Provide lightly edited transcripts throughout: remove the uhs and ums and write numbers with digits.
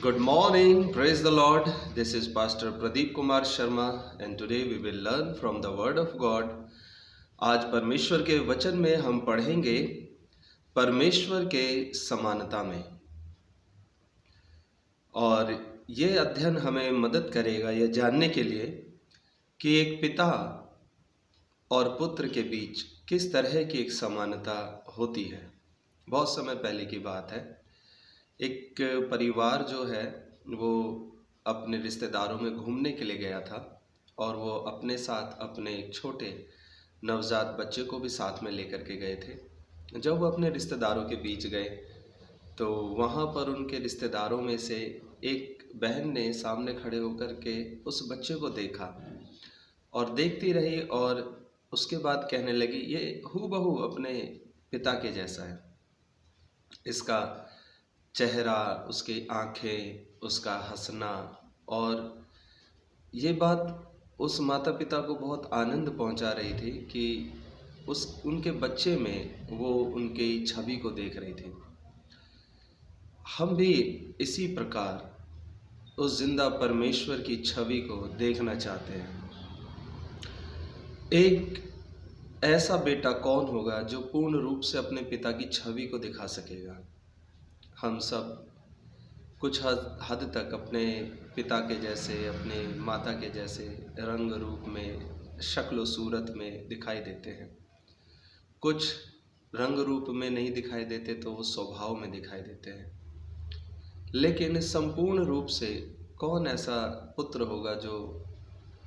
Good morning, praise the Lord. This is Pastor Pradeep Kumar Sharma and today we will learn from the Word of God. आज परमेश्वर के वचन में हम पढ़ेंगे परमेश्वर के समानता में, और ये अध्ययन हमें मदद करेगा यह जानने के लिए कि एक पिता और पुत्र के बीच किस तरह की एक समानता होती है। बहुत समय पहले की बात है, एक परिवार जो है वो अपने रिश्तेदारों में घूमने के लिए गया था और वो अपने साथ अपने एक छोटे नवजात बच्चे को भी साथ में लेकर के गए थे। जब वो अपने रिश्तेदारों के बीच गए तो वहाँ पर उनके रिश्तेदारों में से एक बहन ने सामने खड़े होकर के उस बच्चे को देखा और देखती रही और उसके बाद कहने लगी, ये हूबहू अपने पिता के जैसा है। इसका चेहरा, उसकी आंखें, उसका हंसना, और ये बात उस माता पिता को बहुत आनंद पहुंचा रही थी कि उनके बच्चे में वो उनकी छवि को देख रही थी। हम भी इसी प्रकार उस जिंदा परमेश्वर की छवि को देखना चाहते हैं। एक ऐसा बेटा कौन होगा जो पूर्ण रूप से अपने पिता की छवि को दिखा सकेगा। हम सब कुछ हद तक अपने पिता के जैसे, अपने माता के जैसे रंग रूप में, शक्ल सूरत में दिखाई देते हैं। कुछ रंग रूप में नहीं दिखाई देते तो वो स्वभाव में दिखाई देते हैं। लेकिन संपूर्ण रूप से कौन ऐसा पुत्र होगा,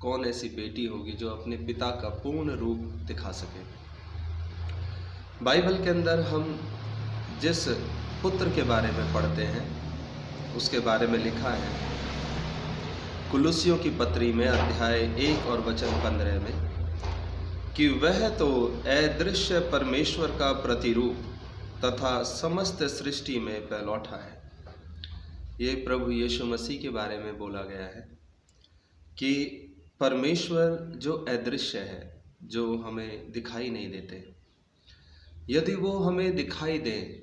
कौन ऐसी बेटी होगी जो अपने पिता का पूर्ण रूप दिखा सके। बाइबल के अंदर हम जिस पुत्र के बारे में पढ़ते हैं उसके बारे में लिखा है कुलुस्सियों की पत्री में अध्याय 1 और वचन 15 में कि वह तो अदृश्य परमेश्वर का प्रतिरूप तथा समस्त सृष्टि में पहलौठा है। ये प्रभु यीशु मसीह के बारे में बोला गया है कि परमेश्वर जो अदृश्य है, जो हमें दिखाई नहीं देते, यदि वो हमें दिखाई दें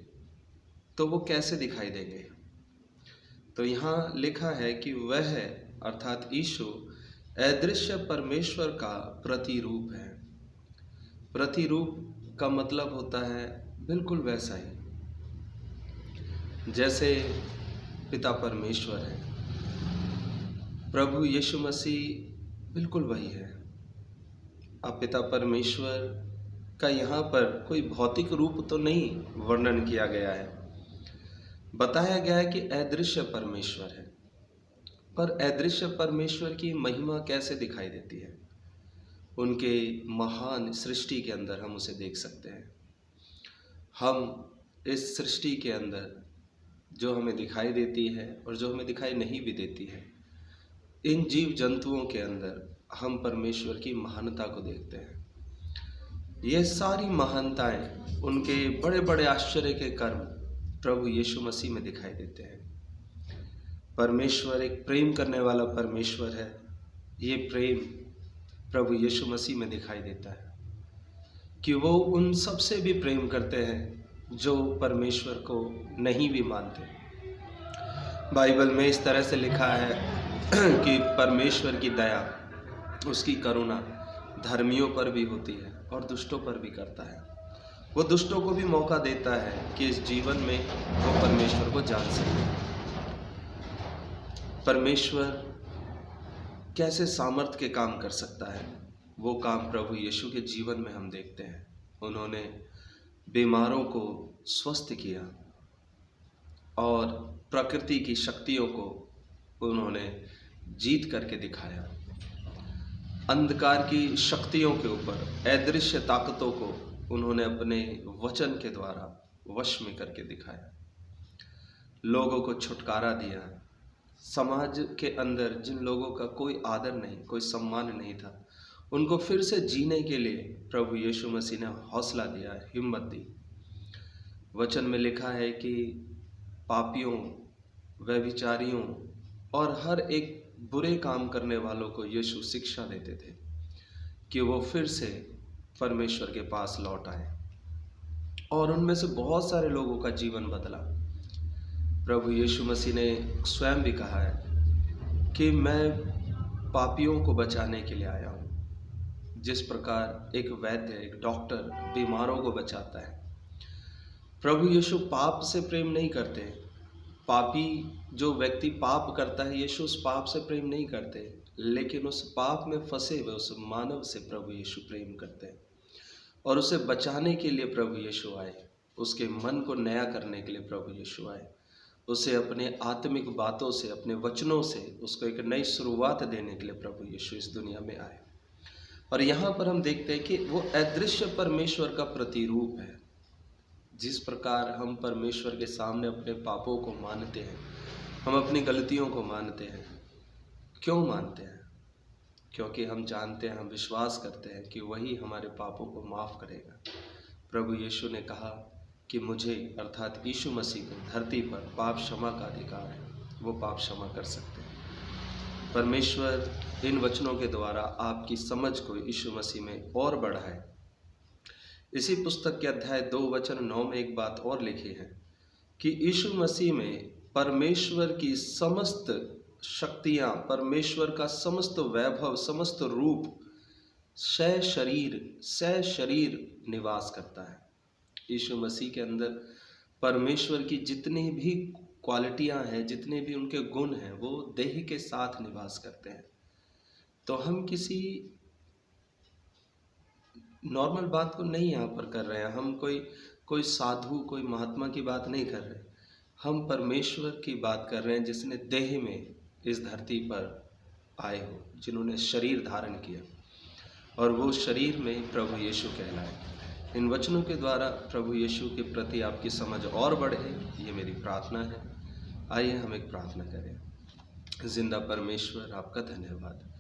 तो वो कैसे दिखाई देंगे। तो यहाँ लिखा है कि वह अर्थात यीशु अदृश्य परमेश्वर का प्रतिरूप है। प्रतिरूप का मतलब होता है बिल्कुल वैसा ही जैसे पिता परमेश्वर है, प्रभु यीशु मसीह बिल्कुल वही है। अब पिता परमेश्वर का यहाँ पर कोई भौतिक रूप तो नहीं वर्णन किया गया है, बताया गया है कि अदृश्य परमेश्वर है। पर अदृश्य परमेश्वर की महिमा कैसे दिखाई देती है? उनके महान सृष्टि के अंदर हम उसे देख सकते हैं। हम इस सृष्टि के अंदर जो हमें दिखाई देती है और जो हमें दिखाई नहीं भी देती है, इन जीव जंतुओं के अंदर हम परमेश्वर की महानता को देखते हैं। ये सारी महानताएं, उनके बड़े बड़े आश्चर्य के कर्म प्रभु यीशु मसीह में दिखाई देते हैं। परमेश्वर एक प्रेम करने वाला परमेश्वर है। ये प्रेम प्रभु यीशु मसीह में दिखाई देता है कि वो उन सब से भी प्रेम करते हैं जो परमेश्वर को नहीं भी मानते। बाइबल में इस तरह से लिखा है कि परमेश्वर की दया, उसकी करुणा धर्मियों पर भी होती है और दुष्टों पर भी करता है। वो दुष्टों को भी मौका देता है कि इस जीवन में वो परमेश्वर को जान सके। परमेश्वर कैसे सामर्थ्य के काम कर सकता है, वो काम प्रभु यीशु के जीवन में हम देखते हैं। उन्होंने बीमारों को स्वस्थ किया और प्रकृति की शक्तियों को उन्होंने जीत करके दिखाया। अंधकार की शक्तियों के ऊपर, अदृश्य ताकतों को उन्होंने अपने वचन के द्वारा वश में करके दिखाया। लोगों को छुटकारा दिया। समाज के अंदर जिन लोगों का कोई आदर नहीं, कोई सम्मान नहीं था, उनको फिर से जीने के लिए प्रभु यीशु मसीह ने हौसला दिया, हिम्मत दी। वचन में लिखा है कि पापियों, व्यभिचारियों और हर एक बुरे काम करने वालों को यीशु शिक्षा देते थे कि वो फिर से परमेश्वर के पास लौट आए, और उनमें से बहुत सारे लोगों का जीवन बदला। प्रभु यीशु मसीह ने स्वयं भी कहा है कि मैं पापियों को बचाने के लिए आया हूँ। जिस प्रकार एक वैद्य, एक डॉक्टर बीमारों को बचाता है, प्रभु यीशु पाप से प्रेम नहीं करते। पापी जो व्यक्ति पाप करता है, यीशु उस पाप से प्रेम नहीं करते, लेकिन उस पाप में फंसे हुए उस मानव से प्रभु यीशु प्रेम करते हैं और उसे बचाने के लिए प्रभु यीशु आए। उसके मन को नया करने के लिए प्रभु यीशु आए। उसे अपने आत्मिक बातों से, अपने वचनों से उसको एक नई शुरुआत देने के लिए प्रभु यीशु इस दुनिया में आए। और यहाँ पर हम देखते हैं कि वो अदृश्य परमेश्वर का प्रतिरूप है। जिस प्रकार हम परमेश्वर के सामने अपने पापों को मानते हैं, हम अपनी गलतियों को मानते हैं। क्यों मानते हैं? क्योंकि हम जानते हैं, हम विश्वास करते हैं कि वही हमारे पापों को माफ़ करेगा। प्रभु यीशु ने कहा कि मुझे अर्थात यीशु मसीह को धरती पर पाप क्षमा का अधिकार है, वो पाप क्षमा कर सकते हैं। परमेश्वर इन वचनों के द्वारा आपकी समझ को यीशु मसीह में और बढ़ाए। इसी पुस्तक के अध्याय 2:9 में एक बात और लिखी है कि यीशु मसीह में परमेश्वर की समस्त शक्तियाँ, परमेश्वर का समस्त वैभव, समस्त रूप सशरीर निवास करता है। यीशु मसीह के अंदर परमेश्वर की जितनी भी क्वालिटियाँ हैं, जितने भी उनके गुण हैं, वो देह के साथ निवास करते हैं। तो हम किसी नॉर्मल बात को नहीं यहाँ पर कर रहे हैं। हम कोई साधु, कोई महात्मा की बात नहीं कर रहे। हम परमेश्वर की बात कर रहे हैं जिसने देह में इस धरती पर आए हो, जिन्होंने शरीर धारण किया, और वो शरीर में प्रभु यीशु कहलाए। इन वचनों के द्वारा प्रभु यीशु के प्रति आपकी समझ और बढ़े, ये मेरी प्रार्थना है। आइए हम एक प्रार्थना करें। जिंदा परमेश्वर, आपका धन्यवाद।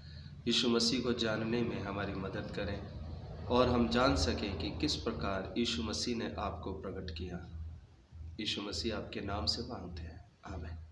यीशु मसीह को जानने में हमारी मदद करें और हम जान सकें कि किस प्रकार यीशु मसीह ने आपको प्रकट किया। यीशु मसीह आपके नाम से मांगते हैं, आमीन।